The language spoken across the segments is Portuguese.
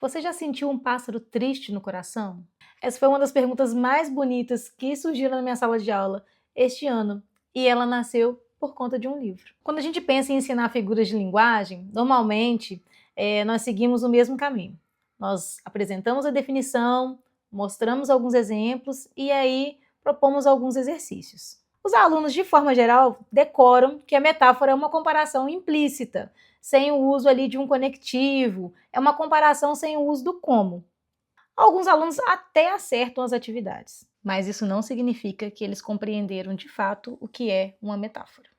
Você já sentiu um pássaro triste no coração? Essa foi uma das perguntas mais bonitas que surgiram na minha sala de aula este ano, e ela nasceu por conta de um livro. Quando a gente pensa em ensinar figuras de linguagem, normalmente nós seguimos o mesmo caminho. Nós apresentamos a definição, mostramos alguns exemplos e aí propomos alguns exercícios. Os alunos, de forma geral, decoram que a metáfora é uma comparação implícita, sem o uso ali de um conectivo, é uma comparação sem o uso do como. Alguns alunos até acertam as atividades, mas isso não significa que eles compreenderam de fato o que é uma metáfora.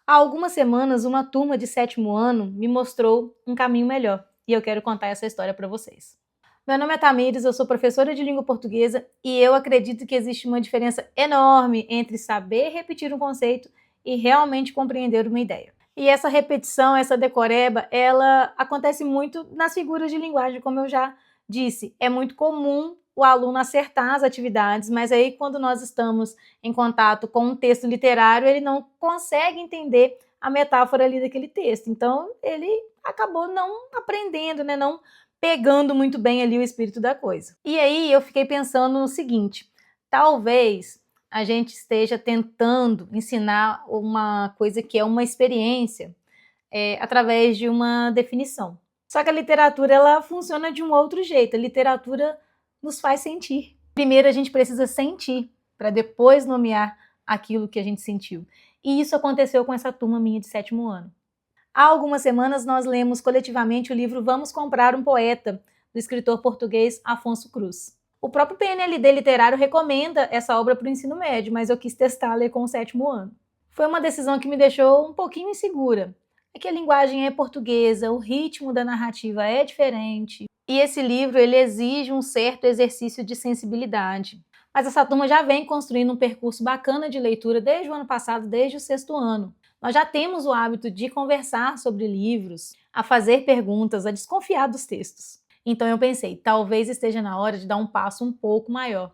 Há algumas semanas, uma turma de 7º ano me mostrou um caminho melhor, e eu quero contar essa história para vocês. Meu nome é Tamires, eu sou professora de língua portuguesa e eu acredito que existe uma diferença enorme entre saber repetir um conceito e realmente compreender uma ideia. E essa repetição, essa decoreba, ela acontece muito nas figuras de linguagem, como eu já disse. É muito comum o aluno acertar as atividades, mas aí quando nós estamos em contato com um texto literário, ele não consegue entender a metáfora ali daquele texto. Então, ele acabou não aprendendo, né? Não pegando muito bem ali o espírito da coisa. E aí eu fiquei pensando no seguinte, talvez a gente esteja tentando ensinar uma coisa que é uma experiência através de uma definição. Só que a literatura ela funciona de um outro jeito, a literatura nos faz sentir. Primeiro a gente precisa sentir, para depois nomear aquilo que a gente sentiu. E isso aconteceu com essa turma minha de 7º ano. Há algumas semanas nós lemos coletivamente o livro Vamos Comprar um Poeta, do escritor português Afonso Cruz. O próprio PNLD literário recomenda essa obra para o ensino médio, mas eu quis testar ler com o 7º ano. Foi uma decisão que me deixou um pouquinho insegura. É que a linguagem é portuguesa, o ritmo da narrativa é diferente, e esse livro ele exige um certo exercício de sensibilidade. Mas essa turma já vem construindo um percurso bacana de leitura desde o ano passado, desde o 6º ano. Nós já temos o hábito de conversar sobre livros, a fazer perguntas, a desconfiar dos textos. Então eu pensei, talvez esteja na hora de dar um passo um pouco maior.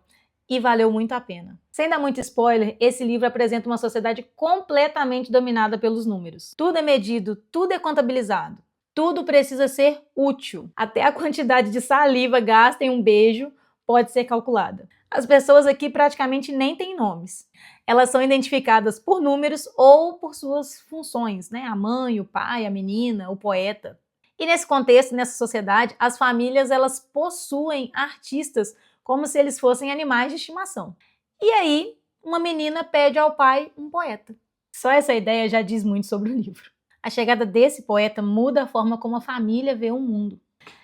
E valeu muito a pena. Sem dar muito spoiler, esse livro apresenta uma sociedade completamente dominada pelos números. Tudo é medido, tudo é contabilizado. Tudo precisa ser útil. Até a quantidade de saliva gasta em um beijo pode ser calculada. As pessoas aqui praticamente nem têm nomes. Elas são identificadas por números ou por suas funções, né? A mãe, o pai, a menina, o poeta. E nesse contexto, nessa sociedade, as famílias elas possuem artistas como se eles fossem animais de estimação. E aí, uma menina pede ao pai um poeta. Só essa ideia já diz muito sobre o livro. A chegada desse poeta muda a forma como a família vê o mundo.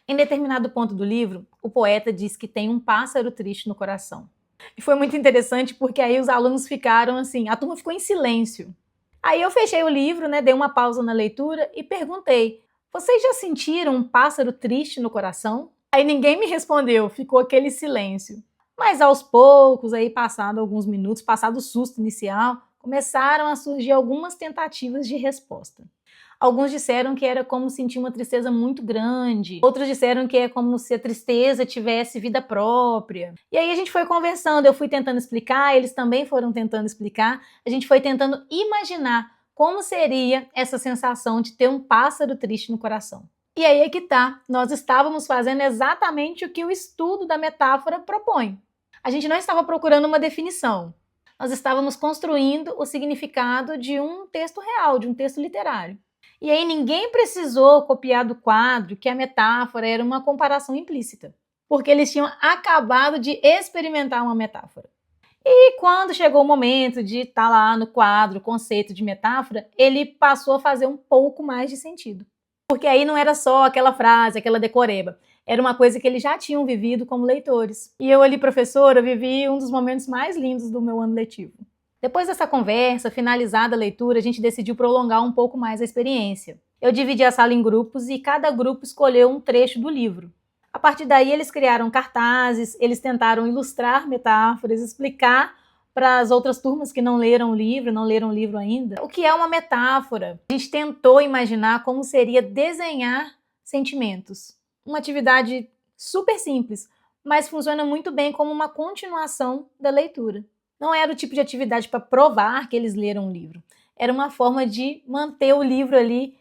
Em determinado ponto do livro, o poeta diz que tem um pássaro triste no coração. E foi muito interessante porque aí os alunos ficaram assim, a turma ficou em silêncio. Aí eu fechei o livro, né, dei uma pausa na leitura e perguntei, vocês já sentiram um pássaro triste no coração? Aí ninguém me respondeu, ficou aquele silêncio. Mas aos poucos, aí passado alguns minutos, passado o susto inicial, começaram a surgir algumas tentativas de resposta. Alguns disseram que era como sentir uma tristeza muito grande, outros disseram que é como se a tristeza tivesse vida própria. E aí a gente foi conversando, eu fui tentando explicar, eles também foram tentando explicar, a gente foi tentando imaginar como seria essa sensação de ter um pássaro triste no coração. E aí é que tá, nós estávamos fazendo exatamente o que o estudo da metáfora propõe. A gente não estava procurando uma definição, nós estávamos construindo o significado de um texto real, de um texto literário. E aí ninguém precisou copiar do quadro que a metáfora era uma comparação implícita, porque eles tinham acabado de experimentar uma metáfora. E quando chegou o momento de estar lá no quadro o conceito de metáfora, ele passou a fazer um pouco mais de sentido. Porque aí não era só aquela frase, aquela decoreba, era uma coisa que eles já tinham vivido como leitores. E eu ali, professora, vivi um dos momentos mais lindos do meu ano letivo. Depois dessa conversa, finalizada a leitura, a gente decidiu prolongar um pouco mais a experiência. Eu dividi a sala em grupos e cada grupo escolheu um trecho do livro. A partir daí, eles criaram cartazes, eles tentaram ilustrar metáforas, explicar para as outras turmas que não leram o livro ainda, o que é uma metáfora. A gente tentou imaginar como seria desenhar sentimentos. Uma atividade super simples, mas funciona muito bem como uma continuação da leitura. Não era o tipo de atividade para provar que eles leram o livro. Era uma forma de manter o livro ali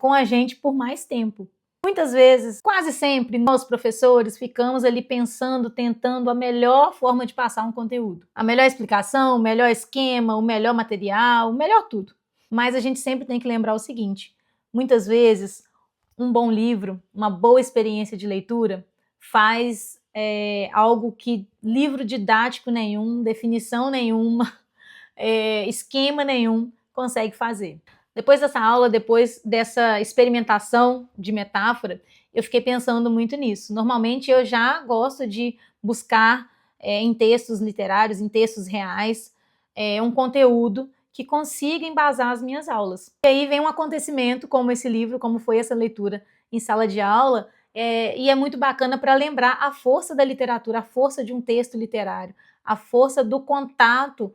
com a gente por mais tempo. Muitas vezes, quase sempre, nós professores ficamos ali pensando, tentando a melhor forma de passar um conteúdo. A melhor explicação, o melhor esquema, o melhor material, o melhor tudo. Mas a gente sempre tem que lembrar o seguinte, muitas vezes um bom livro, uma boa experiência de leitura faz algo que livro didático nenhum, definição nenhuma, esquema nenhum consegue fazer. Depois dessa aula, depois dessa experimentação de metáfora, eu fiquei pensando muito nisso. Normalmente eu já gosto de buscar em textos literários, em textos reais, um conteúdo que consiga embasar as minhas aulas. E aí vem um acontecimento como esse livro, como foi essa leitura em sala de aula, e é muito bacana para lembrar a força da literatura, a força de um texto literário, a força do contato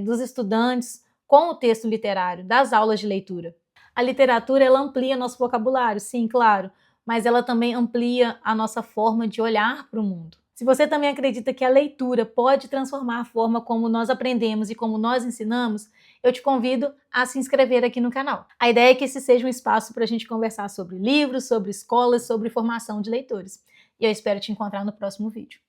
dos estudantes com o texto literário, das aulas de leitura. A literatura, ela amplia nosso vocabulário, sim, claro, mas ela também amplia a nossa forma de olhar para o mundo. Se você também acredita que a leitura pode transformar a forma como nós aprendemos e como nós ensinamos, eu te convido a se inscrever aqui no canal. A ideia é que esse seja um espaço para a gente conversar sobre livros, sobre escolas, sobre formação de leitores. E eu espero te encontrar no próximo vídeo.